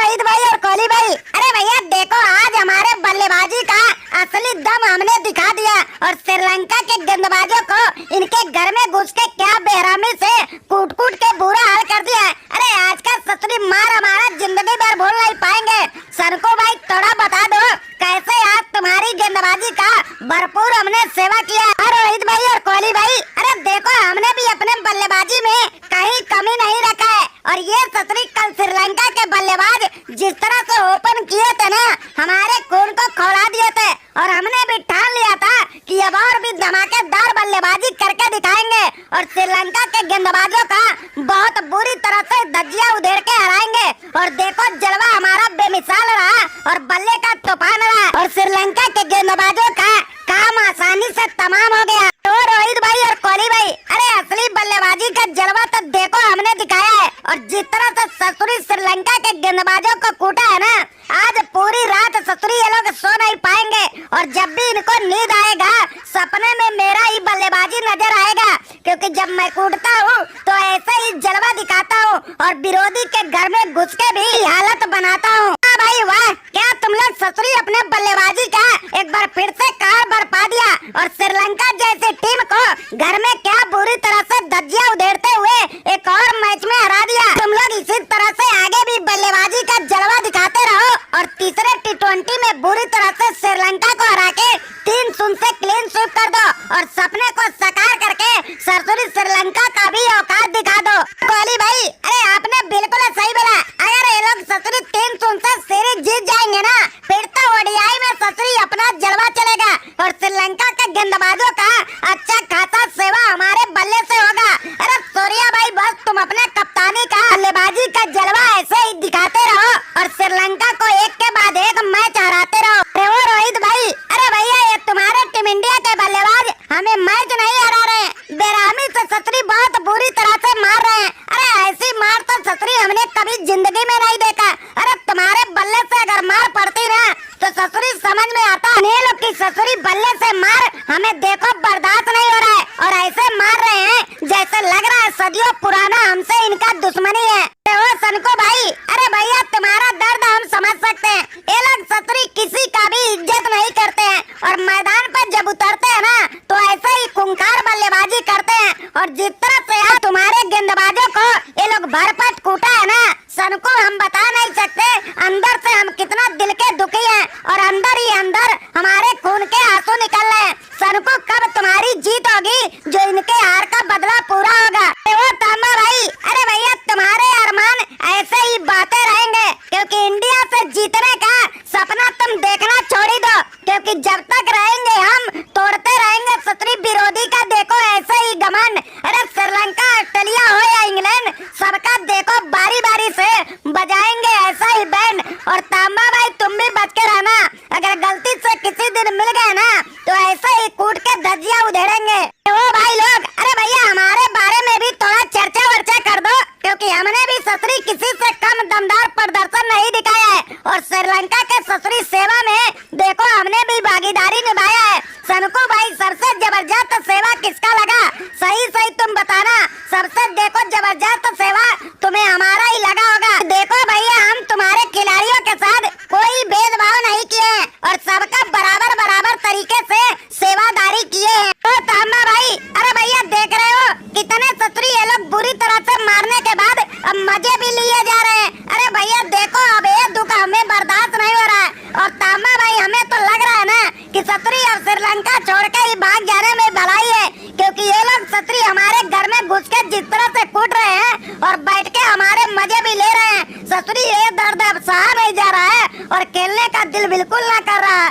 रोहित भाई और कोहली भाई, अरे भैया देखो आज हमारे बल्लेबाजी का असली दम हमने दिखा दिया और श्रीलंका के गेंदबाजों को इनके घर में घुस के क्या बेरहमी से कूट कूट के बुरा हाल कर दिया। अरे आज का ससुरी मार हमारा जिंदगी भर भूल नहीं पाएंगे। सरको भाई थोड़ा बता दो कैसे आज तुम्हारी गेंदबाजी का भरपूर हमने सेवा किया। रोहित भाई और कोहली भाई, अरे देखो हमने भी अपने बल्लेबाजी में कहीं कमी नहीं रखा है और ये ससुरी कल श्रीलंका के बल्लेबाज जिस तरह से ओपन किए थे ना, हमारे खून को खौला दिए थे और हमने भी ठान लिया था कि अब और भी धमाकेदार बल्लेबाजी करके दिखाएंगे और श्रीलंका के गेंदबाजों का बहुत बुरी तरह से धज्जियां उधेड़ के हराएंगे। और देखो जलवा हमारा बेमिसाल रहा और बल्ले का तूफान रहा और श्रीलंका के गेंदबाजों का काम आसानी से तमाम हो गया। तो रोहित भाई और कोहली भाई, अरे असली बल्लेबाजी का जलवा तो देखो हमने दिखाया है और जिस तरह से ससुरी श्रीलंका के गेंदबाजों को कूटा है ना, आज पूरी रात ससुरी ये लोग सो नहीं पाएंगे और जब भी इनको नींद आएगा सपने में मेरा ही बल्लेबाजी नजर आएगा, क्योंकि जब मैं कूटता हूँ तो ऐसे ही जलवा दिखाता हूँ और विरोधी के घर में घुस के भी हालत बनाता हूँ। भाई वाह, क्या तुम लोग ससुरी अपने बल्लेबाजी का एक बार फिर से कार बरपा दिया और श्रीलंका जैसी टीम को घर में क्या बुरी तरह से धज्जियां उधेड़ते हुए एक और मैच में हरा दिया। तुम लोग इसी तरह से आगे भी बल्लेबाजी का जलवा दिखाते रहो और तीसरे T20 में बुरी तरह से श्रीलंका को हरा के 3-0 से क्लीन स्वीप कर दो और सपने को साकार करके ससुरी श्रीलंका का भी औकात दिखा दो। कोहली भाई, अरे आपने बिल्कुल सही बोला, अगर ये लोग ससुरी 3-0 से सीरीज जीत जाएंगे ना, फिर तो ओडीआई में ससुरी अपना जलवा चलेगा और श्रीलंका के गेंदबाजों का अच्छा खासा सेवा हमारे बल्ले से होगा। अरे सूर्या भाई बस तुम अपने कप्तानी का बल्लेबाजी का जलवा ऐसे ही दिखाते रहो और श्रीलंका को एक के बाद एक मैच हराते रहो। वो रोहित भाई, अरे भैया ये तुम्हारे टीम इंडिया के बल्लेबाज हमें मैच नहीं हरा रहे, बेरहमी से ससुरी बहुत बुरी तरह से मार रहे हैं। अरे ऐसी मार तो ससुरी हमने कभी जिंदगी में नहीं देखा। अरे तुम्हारे बल्ले से अगर मार पड़ती ना तो ससुरी समझ में आता, लोग की ससुरी बल्ले से मार हमें देखो बर्दाश्त नहीं हो रहा है और ऐसे मार रहे हैं जैसे लग रहा है सदियों पुराना हमसे इनका दुश्मनी है। वो सनको भाई, अरे भैया तुम्हारा दर्द हम समझ सकते हैं, ये लोग ससुरी किसी का भी इज्जत नहीं करते हैं और मैदान पर जब उतरते हैं ना तो ऐसे ही खूंखार बल्लेबाजी करते हैं और जिस तरह से यार तुम्हारे गेंदबाजों को ये लोग भरपट कूटा है ना, सनको हम बता नहीं सकते अंदर से हम कितना दिल के दुखी हैं और अंदर ही अंदर हमारे खून के आंसू निकल रहे हैं। सनको कब तुम्हारी जीत होगी जो इनके हार का बदला पूरा होगा। वो तांबा भाई, अरे भैया तुम्हारे अरमान ऐसे ही बातें रहेंगे क्योंकि इंडिया से जीतने का सपना तुम देखना छोड़ ही दो, क्योंकि जब तक रहेंगे हम तोड़ते रहेंगे ससुरी विरोधी का देखो ऐसे ही घमंड। अरे श्रीलंका ऑस्ट्रेलिया हो या इंग्लैंड, सबका देखो बारी बारी से बजाएंगे ऐसा ही बैंड। और तांबा भाई तुम भी बच के रहना, अगर गलती से किसी दिन मिल गए ना तो ऐसे ही कूट के धज्जियां उधेड़ेंगे। वो भाई लोग, अरे भैया हमारे बारे में भी थोड़ा चर्चा वर्चा कर दो, क्योंकि हमने भी ससुरी किसी से कम दमदार प्रदर्शन नहीं दिखाया है और श्रीलंका के ससुरी सेवा में देखो हमने भी भागीदारी निभाया है। सनको भाई सबसे जबरदस्त सेवा किसका लगा, सही सही तुम बताना। सबसे देखो जबरदस्त सेवा तुम्हें हमारा ही लगा होगा। देखो भैया हम तुम्हारे खिलाड़ियों के साथ कोई भेदभाव नहीं किए हैं और सबका बराबर बराबर तरीके से सेवादारी किए हैं। तो तांबा भाई, अरे भैया देख रहे हो कितने ससुरी ये लोग बुरी तरह से मारने के बाद अब मजे भी लिए जा रहे हैं। अरे भैया देखो अब ये दुख हमें बर्दाश्त नहीं हो रहा है और तांबा भाई हमें तो लग रहा है ना कि ससुरी अब श्रीलंका छोड़ के ही भाग जाने में भलाई है, क्योंकि ये लोग ससुरी हमारे घर में घुस के जिस तरह से कूट रहे हैं और बैठ के हमारे मजे भी ले रहे हैं। ससुरी ये दर्द अब सहा नहीं जा रहा है और खेलने